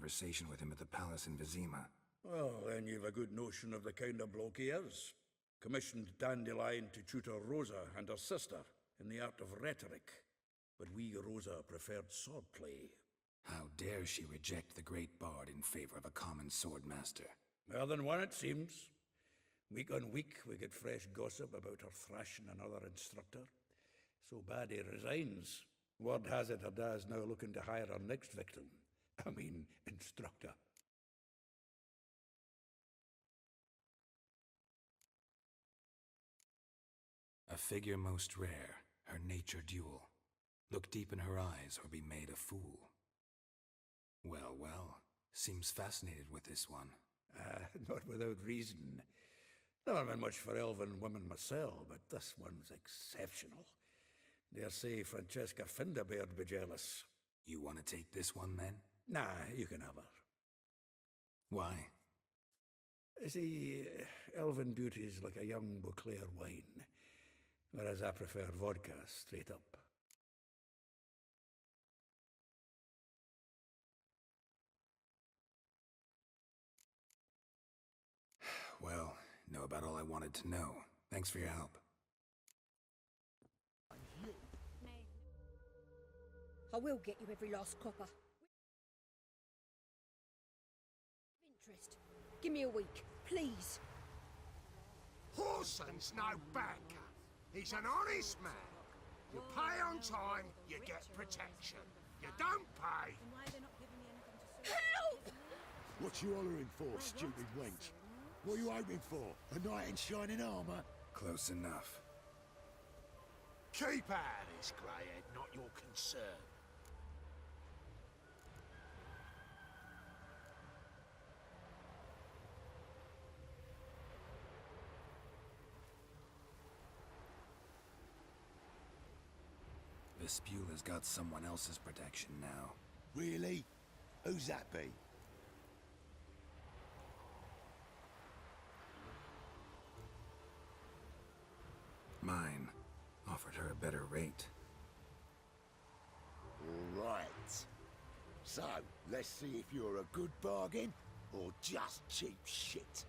conversation with him at the palace in Vizima. Well, then you've a good notion of the kind of bloke he is. Commissioned Dandelion to tutor Rosa and her sister in the art of rhetoric. But we Rosa preferred swordplay. How dare she reject the great bard in favor of a common swordmaster? More than one, it seems. Week on week, we get fresh gossip about her thrashing another instructor. So bad he resigns. Word has it her dad's now looking to hire her next victim. I mean, instructor. A figure most rare, her nature dual. Look deep in her eyes or be made a fool. Well, well, seems fascinated with this one. Not without reason. Never been much for elven women myself, but this one's exceptional. Dare say Francesca Finderbeard be jealous. You want to take this one, then? Nah, you can have her. Why? See, elven beauty's like a young Beauclair wine, whereas I prefer vodka straight up. Well, know about all I wanted to know. Thanks for your help. I will get you every last copper. Interest. Give me a week, please. Horson's no banker. He's an honest man. You pay on time, you get protection. You don't pay. Help! What you hollering for, stupid wench? What are you hoping for? A knight in shining armour? Close enough. Keep out of this, greyhead, not your concern. Vespula's got someone else's protection now. Really? Who's that be? Mine. Offered her a better rate. All right. So, let's see if you're a good bargain or just cheap shit.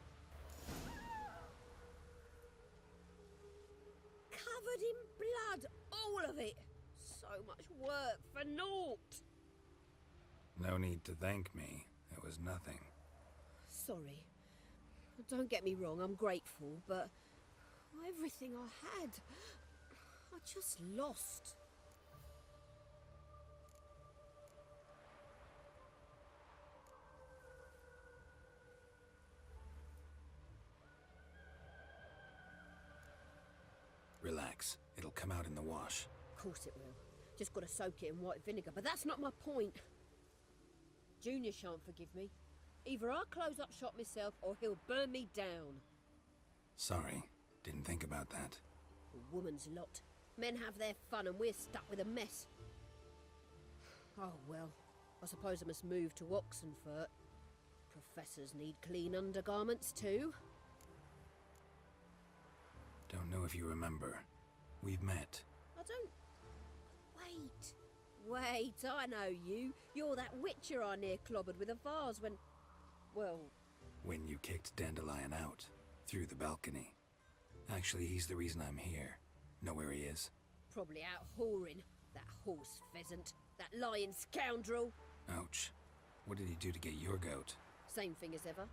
Covered in blood, all of it. So much work for naught. No need to thank me. It was nothing. Sorry. Don't get me wrong, I'm grateful, but everything I had, I just lost. Relax. It'll come out in the wash. Of course it will. Just gotta soak it in white vinegar, but that's not my point. Junior shan't forgive me. Either I'll close up shop myself or he'll burn me down. Sorry. Didn't think about that. A woman's lot. Men have their fun and we're stuck with a mess. Oh well, I suppose I must move to Oxenfurt. Professors need clean undergarments too. Don't know if you remember. We've met. I don't... Wait, I know you. You're that witcher I near clobbered with a vase when... Well... When you kicked Dandelion out. Through the balcony. Actually, he's the reason I'm here. Know where he is? Probably out whoring. That horse pheasant. That lying scoundrel. Ouch. What did he do to get your goat? Same thing as ever.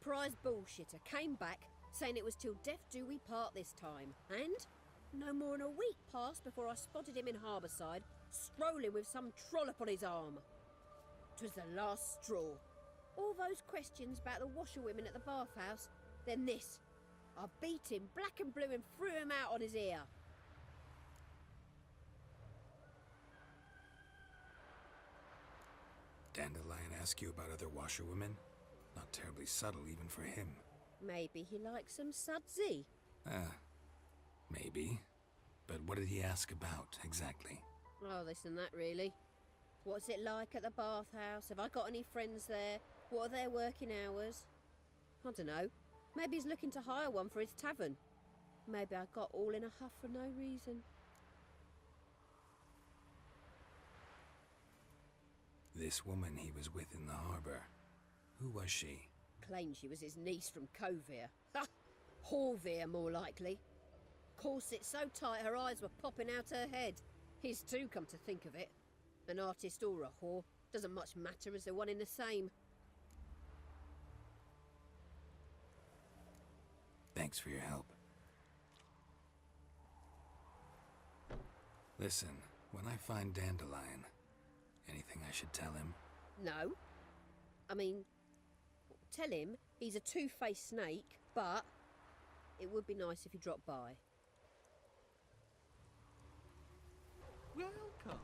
Prize bullshitter came back, saying it was till death do we part this time. And no more than a week passed before I spotted him in Harbourside, strolling with some trollop on his arm. 'Twas the last straw. All those questions about the washerwomen at the bathhouse, then this. I beat him black and blue and threw him out on his ear. Dandelion ask you about other washerwomen? Not terribly subtle even for him. Maybe he likes some sudsy. Maybe. But what did he ask about, exactly? Oh, this and that, really. What's it like at the bathhouse? Have I got any friends there? What are their working hours? I don't know. Maybe he's looking to hire one for his tavern. Maybe I got all in a huff for no reason. This woman he was with in the harbor. Who was she? Claimed she was his niece from Kovir. Ha! Horvir, more likely. Corset so tight her eyes were popping out her head. His too, come to think of it. An artist or a whore. Doesn't much matter as they're one in the same. Thanks for your help. Listen, when I find Dandelion, anything I should tell him? No. I mean, tell him he's a two-faced snake, but it would be nice if he dropped by. Welcome.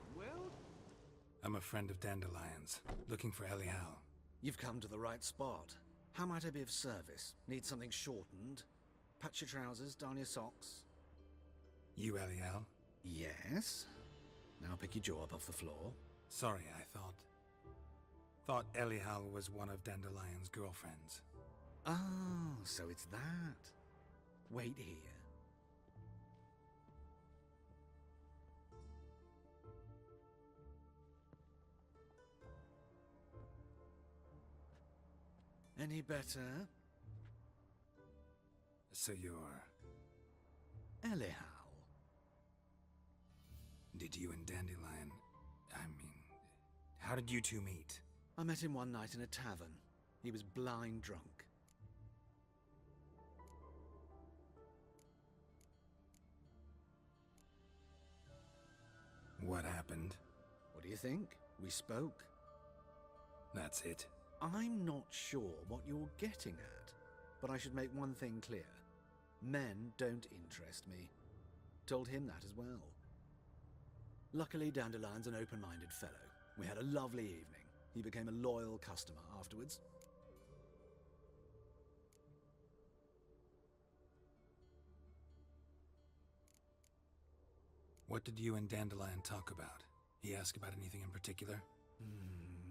I'm a friend of Dandelion's, looking for Elial. You've come to the right spot. How might I be of service? Need something shortened? Patch your trousers, darn your socks. You Elial? Yes. Now pick your jaw up off the floor. Sorry, I thought Elial was one of Dandelion's girlfriends. Oh, so it's that. Wait here. Any better? So you're... Elial. Did you and Dandelion... how did you two meet? I met him one night in a tavern. He was blind drunk. What happened? What do you think? We spoke. That's it? I'm not sure what you're getting at, but I should make one thing clear. Men don't interest me. Told him that as well. Luckily, Dandelion's an open-minded fellow. We had a lovely evening. He became a loyal customer afterwards. What did you and Dandelion talk about? He asked about anything in particular?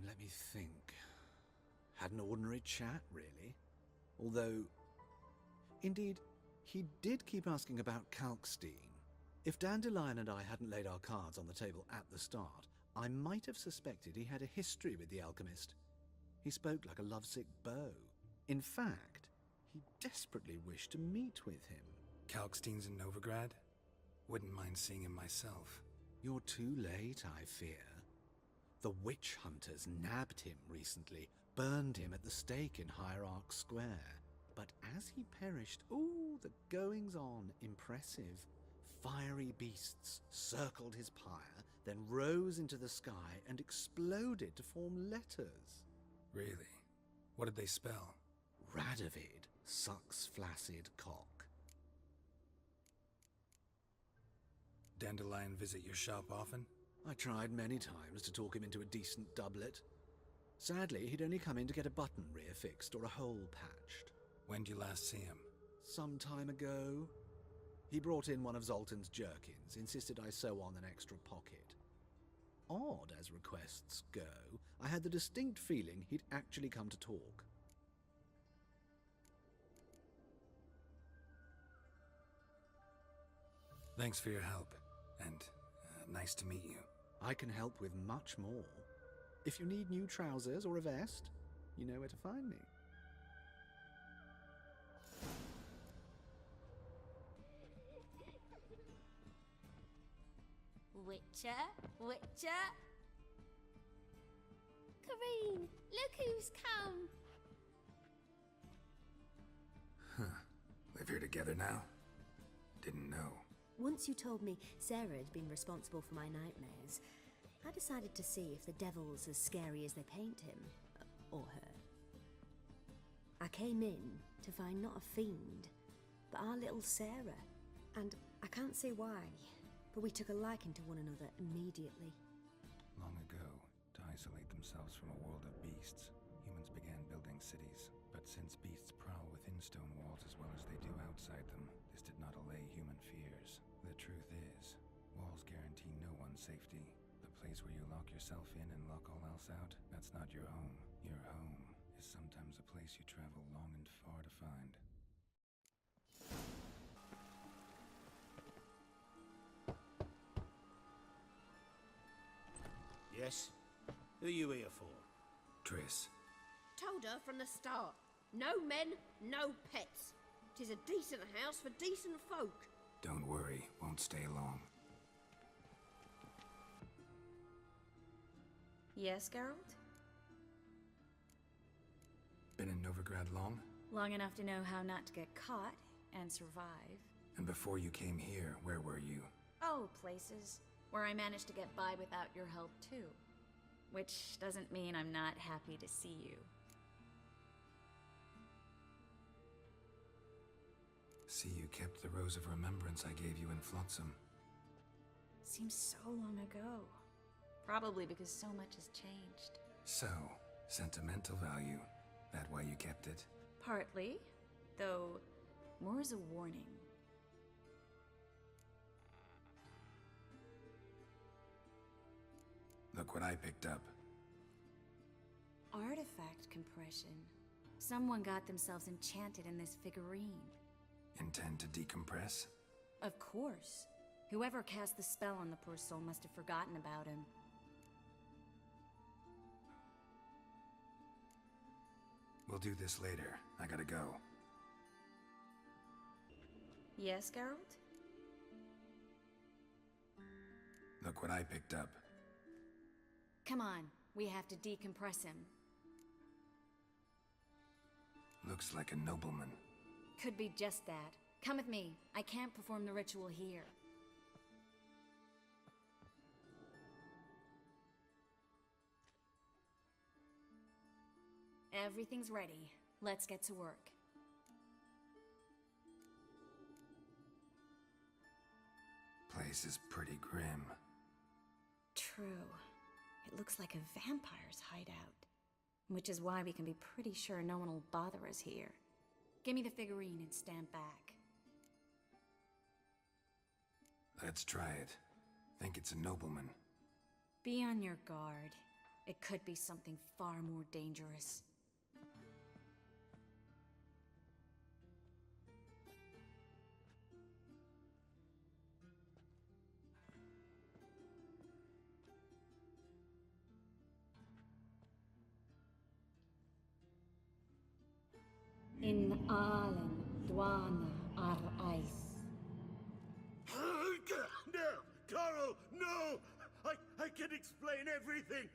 Let me think. Had an ordinary chat, really. Although, indeed, he did keep asking about Kalkstein. If Dandelion and I hadn't laid our cards on the table at the start, I might have suspected he had a history with the alchemist. He spoke like a lovesick beau. In fact, he desperately wished to meet with him. Kalkstein's in Novigrad? Wouldn't mind seeing him myself. You're too late, I fear. The witch hunters nabbed him recently, burned him at the stake in Hierarch Square. But as he perished, the goings-on impressive. Fiery beasts circled his pyre, then rose into the sky and exploded to form letters. Really? What did they spell? Radovid sucks flaccid cock. Dandelion visit your shop often? I tried many times to talk him into a decent doublet. Sadly, he'd only come in to get a button reaffixed or a hole patched. When did you last see him? Some time ago. He brought in one of Zoltan's jerkins, insisted I sew on an extra pocket. Odd as requests go, I had the distinct feeling he'd actually come to talk. Thanks for your help, and nice to meet you. I can help with much more. If you need new trousers or a vest, you know where to find me. Witcher? Kareen, look who's come! Live here together now? Didn't know. Once you told me Sarah had been responsible for my nightmares, I decided to see if the devil's as scary as they paint him. Or her. I came in to find not a fiend, but our little Sarah. And I can't say why, but we took a liking to one another immediately. Long ago, to isolate themselves from a world of beasts, humans began building cities. But since beasts prowl within stone walls as well as they do outside them, this did not allay human fears. The truth is, walls guarantee no one's safety. The place where you lock yourself in and lock all else out, that's not your home. Your home is sometimes a place you travel long and far to find. Yes? Who you here for? Triss. Told her from the start. No men, no pets. 'Tis a decent house for decent folk. Don't worry, won't stay long. Yes, Geralt? Been in Novigrad long? Long enough to know how not to get caught and survive. And before you came here, where were you? Oh, places where I managed to get by without your help, too. Which doesn't mean I'm not happy to see you. See, you kept the rose of remembrance I gave you in Flotsam. Seems so long ago. Probably because so much has changed. So, sentimental value. That why you kept it? Partly, though more as a warning. Look what I picked up. Artifact compression. Someone got themselves enchanted in this figurine. Intend to decompress? Of course. Whoever cast the spell on the poor soul must have forgotten about him. We'll do this later. I gotta go. Yes, Geralt? Look what I picked up. Come on, we have to decompress him. Looks like a nobleman. Could be just that. Come with me. I can't perform the ritual here. Everything's ready. Let's get to work. Place is pretty grim. True. It looks like a vampire's hideout. Which is why we can be pretty sure no one will bother us here. Give me the figurine and stand back. Let's try it. Think it's a nobleman. Be on your guard. It could be something far more dangerous. In Allen, Dwana, ar Eis. No! Coral, no! I can explain everything!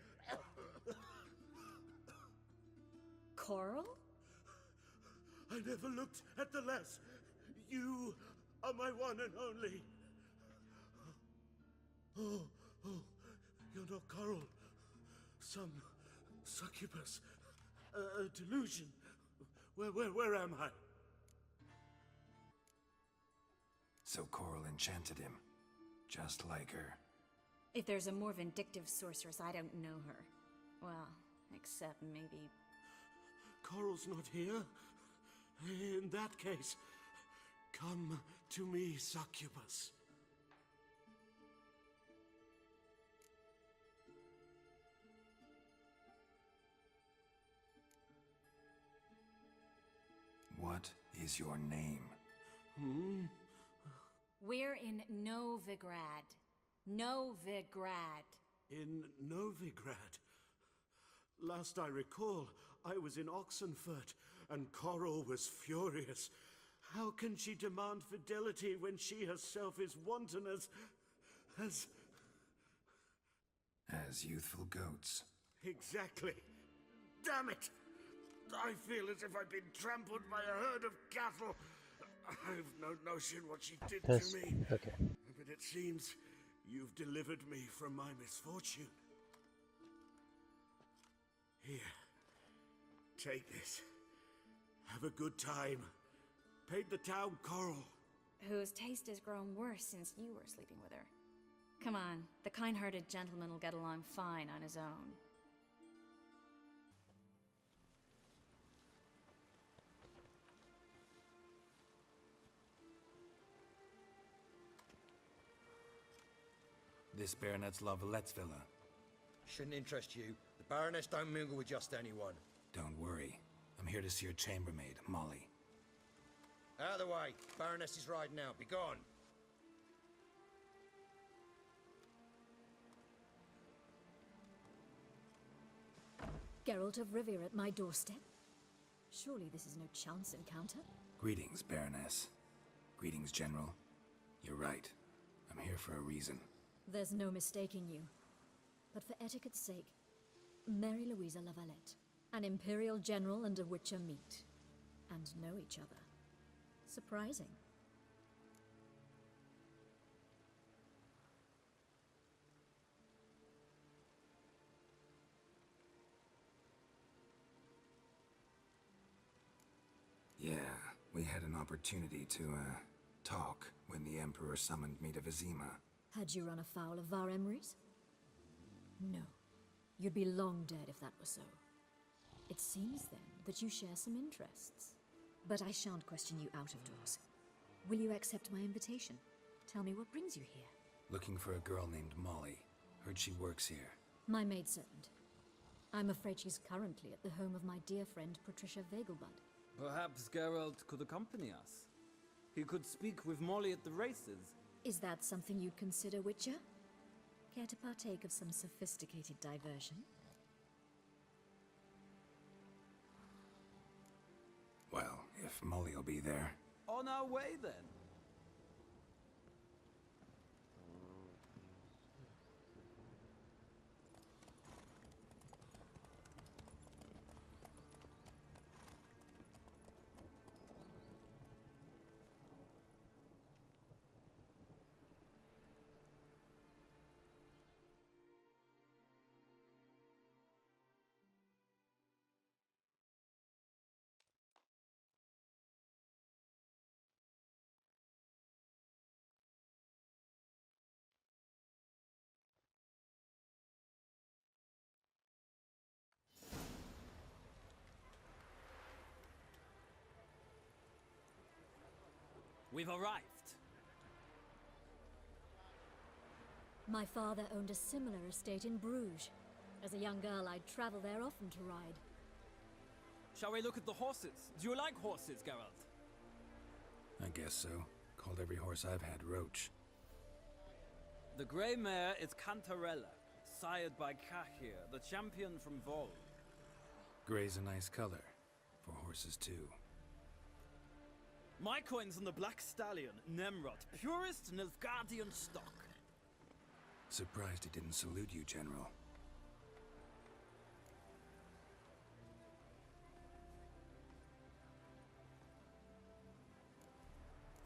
Coral? I never looked at the lass. You are my one and only. Oh, you're not Coral. Some succubus. A delusion. Where am I? So Coral enchanted him. Just like her. If there's a more vindictive sorceress, I don't know her. Well, except maybe... Coral's not here? In that case, come to me, succubus. What is your name? We're in Novigrad. Novigrad. In Novigrad. Last I recall, I was in Oxenfurt, and Coral was furious. How can she demand fidelity when she herself is wanton as youthful goats. Exactly. Damn it! I feel as if I've been trampled by a herd of cattle. I've no notion what she did to me. Okay. But it seems you've delivered me from my misfortune. Here. Take this. Have a good time. Paint the town Coral. Whose taste has grown worse since you were sleeping with her. Come on, the kind-hearted gentleman will get along fine on his own. This Baronet's La Vallette's villa. Shouldn't interest you. The Baroness don't mingle with just anyone. Don't worry. I'm here to see your chambermaid, Molly. Out of the way. Baroness is riding out. Be gone. Geralt of Rivia at my doorstep? Surely this is no chance encounter? Greetings, Baroness. Greetings, General. You're right. I'm here for a reason. There's no mistaking you. But for etiquette's sake, Mary Louisa Lavalette. An Imperial General and a Witcher meet. And know each other. Surprising. Yeah, we had an opportunity to, talk when the Emperor summoned me to Vizima. Had you run afoul of Var Emrys? No. You'd be long dead if that were so. It seems, then, that you share some interests. But I shan't question you out of doors. Will you accept my invitation? Tell me what brings you here. Looking for a girl named Molly. Heard she works here. My maidservant. I'm afraid she's currently at the home of my dear friend Patricia Vegelbud. Perhaps Geralt could accompany us. He could speak with Molly at the races. Is that something you'd consider, Witcher? Care to partake of some sophisticated diversion? Well, if Molly'll be there. On our way, then. We've arrived. My father owned a similar estate in Bruges. As a young girl, I'd travel there often to ride. Shall we look at the horses? Do you like horses, Geralt? I guess so. Called every horse I've had Roach. The grey mare is Cantarella, sired by Cahir, the champion from Vol. Grey's a nice color. For horses, too. My coin's on the Black Stallion, Nemrod, purest Nilfgaardian stock. Surprised he didn't salute you, General.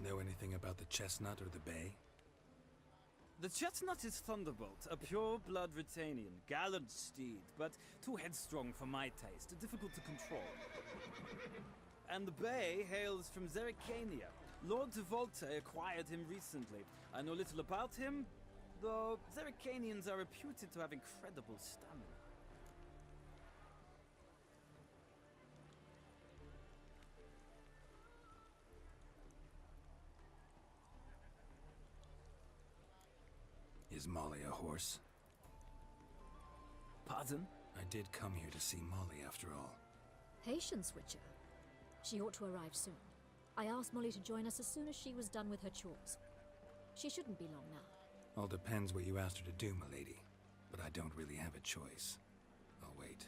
Know anything about the chestnut or the bay? The chestnut is Thunderbolt, a pure-blood Britannian, gallant steed, but too headstrong for my taste, difficult to control. And the bay hails from Zerrikania. Lord de Volte acquired him recently. I know little about him, though Zerrikanians are reputed to have incredible stamina. Is Molly a horse? Pardon? I did come here to see Molly, after all. Patience, Witcher. She ought to arrive soon. I asked Molly to join us as soon as she was done with her chores. She shouldn't be long now. All depends what you asked her to do, milady. But I don't really have a choice. I'll wait.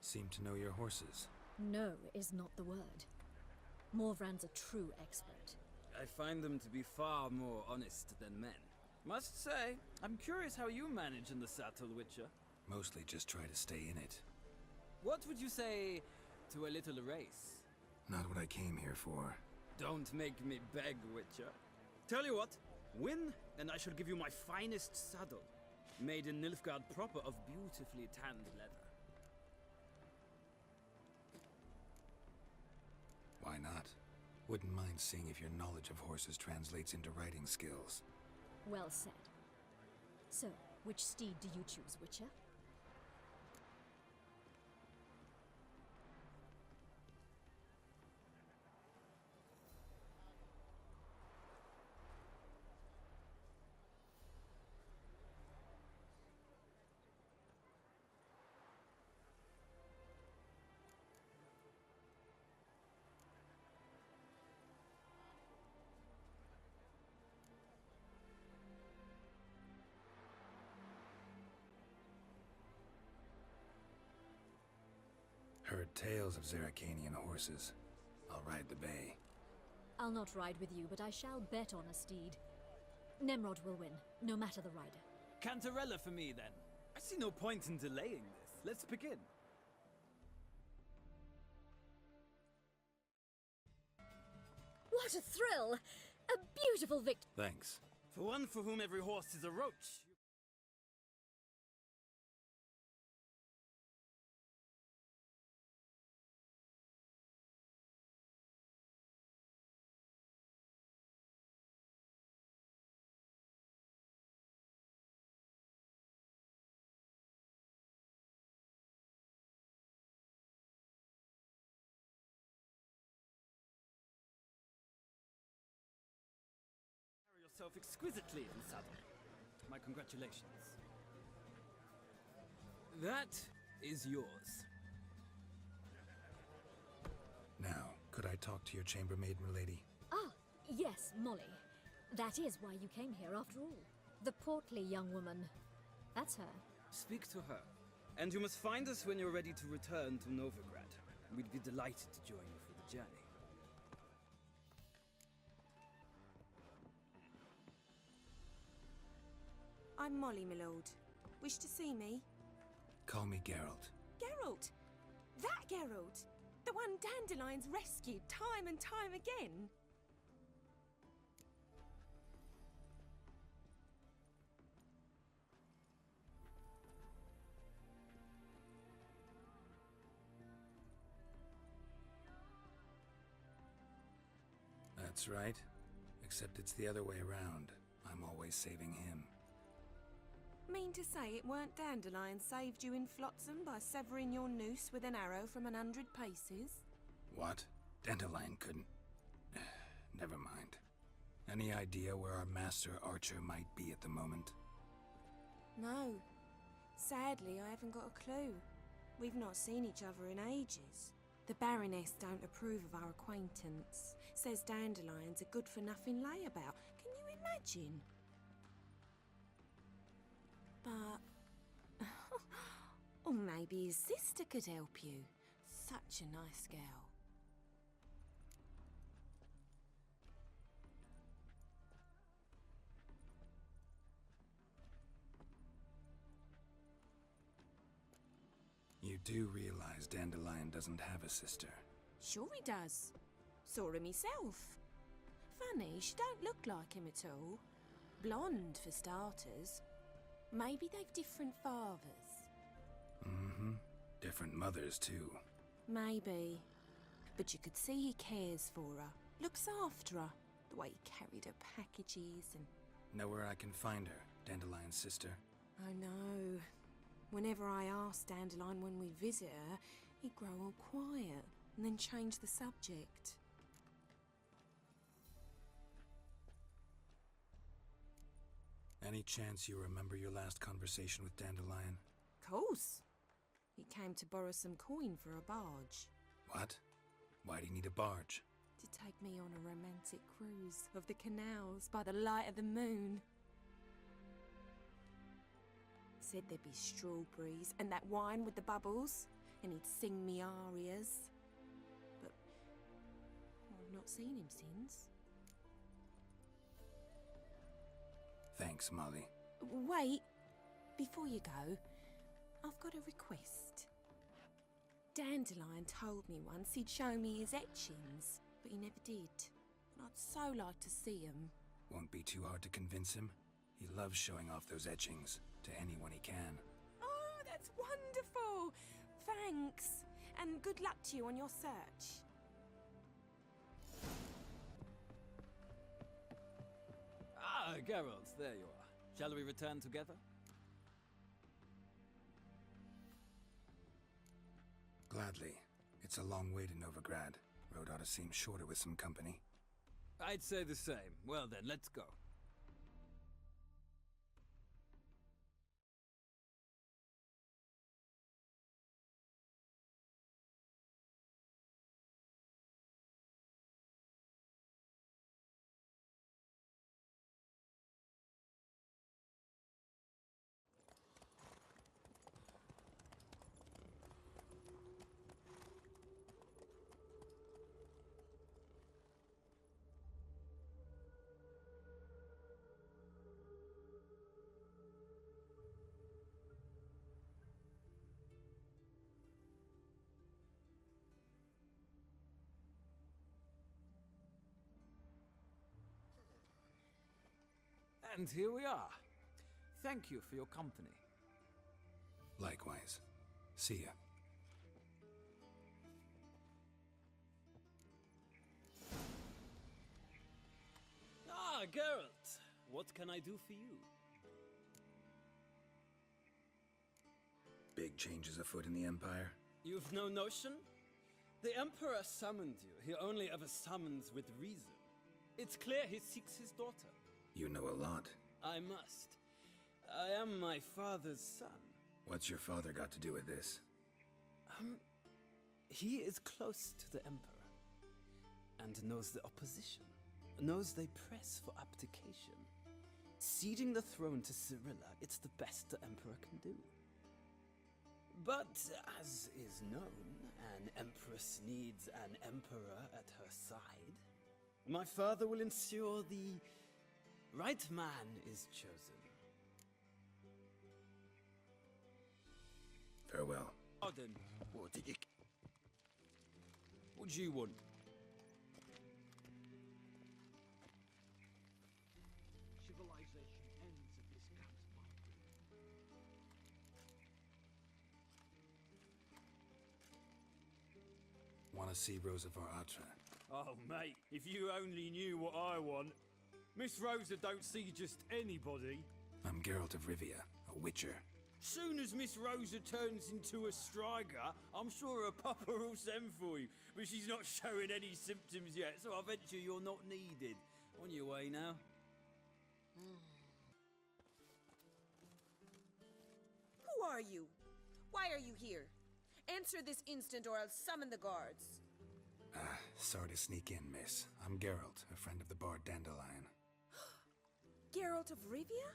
Seem to know your horses. No is not the word. Morvran's a true expert. I find them to be far more honest than men. Must say, I'm curious how you manage in the saddle, Witcher. Mostly just try to stay in it. What would you say to a little race? Not what I came here for. Don't make me beg, Witcher. Tell you what, win, and I shall give you my finest saddle. Made in Nilfgaard proper of beautifully tanned leather. Why not? Wouldn't mind seeing if your knowledge of horses translates into riding skills. Well said. So, which steed do you choose, Witcher? Heard tales of Zeracanian horses. I'll ride the bay. I'll not ride with you, but I shall bet on a steed. Nemrod will win, no matter the rider. Cantarella for me, then. I see no point in delaying this. Let's begin. What a thrill! A beautiful victory! Thanks. For one for whom every horse is a roach. Yourself exquisitely in saddle. My congratulations. That is yours. Now, could I talk to your chambermaid, milady? Ah, yes, Molly. That is why you came here after all. The portly young woman. That's her. Speak to her. And you must find us when you're ready to return to Novigrad. We'd be delighted to join you for the journey. I'm Molly, my lord. Wish to see me? Call me Geralt. Geralt! That Geralt! The one Dandelion's rescued time and time again! That's right. Except it's the other way around. I'm always saving him. Mean to say it weren't Dandelion saved you in Flotsam by severing your noose with an arrow from 100 paces? What? Dandelion couldn't... Never mind. Any idea where our master archer might be at the moment? No. Sadly, I haven't got a clue. We've not seen each other in ages. The Baroness don't approve of our acquaintance. Says Dandelion's a good-for-nothing layabout. Can you imagine? But... or maybe his sister could help you. Such a nice girl. You do realize Dandelion doesn't have a sister. Sure he does. Saw her myself. Funny, she don't look like him at all. Blonde, for starters. Maybe they've different fathers. Mm-hmm. Different mothers, too. Maybe. But you could see he cares for her. Looks after her. The way he carried her packages and... Know where I can find her, Dandelion's sister? I know. Whenever I asked Dandelion when we'd visit her, he'd grow all quiet and then change the subject. Any chance you remember your last conversation with Dandelion? Course. He came to borrow some coin for a barge. What? Why do you need a barge? To take me on a romantic cruise of the canals by the light of the moon. Said there'd be strawberries and that wine with the bubbles, and he'd sing me arias. But I've not seen him since. Thanks, Molly. Wait, before you go, I've got a request. Dandelion told me once he'd show me his etchings, but he never did. And I'd so like to see them. Won't be too hard to convince him. He loves showing off those etchings to anyone he can. Oh, that's wonderful! Thanks, and good luck to you on your search. Ah, Geralt, there you are. Shall we return together? Gladly. It's a long way to Novigrad. Road ought to seem shorter with some company. I'd say the same. Well then, let's go. And here we are. Thank you for your company. Likewise. See ya. Ah, Geralt. What can I do for you? Big changes afoot in the Empire? You've no notion? The Emperor summoned you. He only ever summons with reason. It's clear he seeks his daughter. You know a lot. I must. I am my father's son. What's your father got to do with this? He is close to the Emperor, and knows the opposition, knows they press for abdication. Ceding the throne to Cyrilla, it's the best the Emperor can do. But, as is known, an Empress needs an Emperor at her side. My father will ensure the right man is chosen. Farewell. Pardon. What do you want? Civilization ends at this camp's boundary. Want to see Rosa var Atra? Oh, mate, if you only knew what I want. Miss Rosa don't see just anybody. I'm Geralt of Rivia, a witcher. Soon as Miss Rosa turns into a striker, I'm sure her papa will send for you. But she's not showing any symptoms yet, so I venture you're not needed. On your way now. Who are you? Why are you here? Answer this instant or I'll summon the guards. Sorry to sneak in, miss. I'm Geralt, a friend of the bard Dandelion. Geralt of Rivia?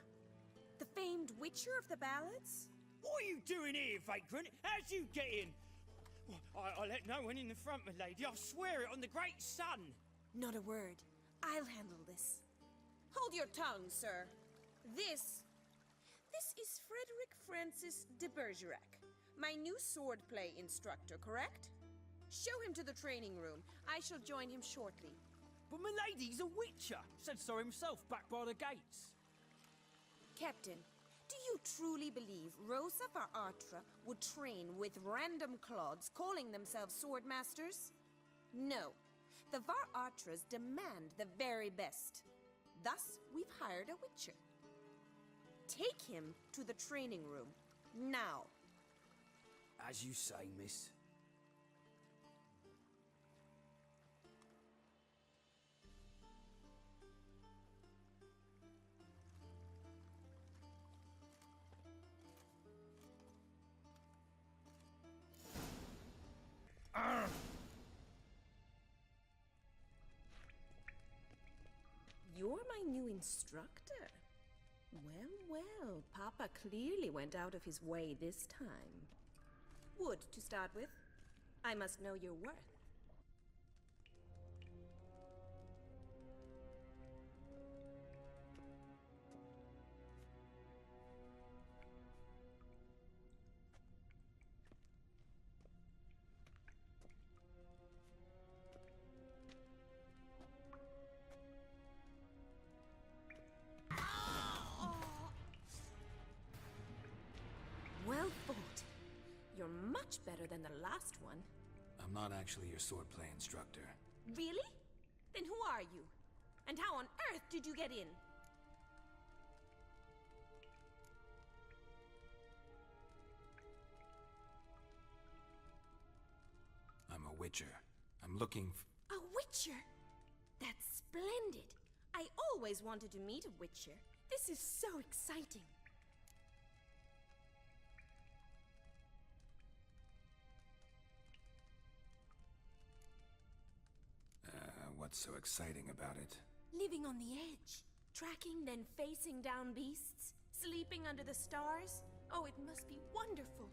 The famed witcher of the ballads? What are you doing here, vagrant? How'd you get in? I let no one in the front, my lady. I swear it on the great sun. Not a word. I'll handle this. Hold your tongue, sir. This is Frederick Francis de Bergerac, my new swordplay instructor, correct? Show him to the training room. I shall join him shortly. But my lady's a witcher. Said so himself back by the gates. Captain, do you truly believe Rosa var Atra would train with random clods calling themselves sword masters? No. The var Atras demand the very best. Thus, we've hired a witcher. Take him to the training room, now. As you say, miss. You're my new instructor? Well, Papa clearly went out of his way this time. Wood, to start with. I must know your worth. Well fought. You're much better than the last one. I'm not actually your swordplay instructor. Really? Then who are you? And how on earth did you get in? I'm a witcher. I'm looking A witcher? That's splendid. I always wanted to meet a witcher. This is so exciting. What's so exciting about it? Living on the edge. Tracking, then facing down beasts. Sleeping under the stars. Oh, it must be wonderful.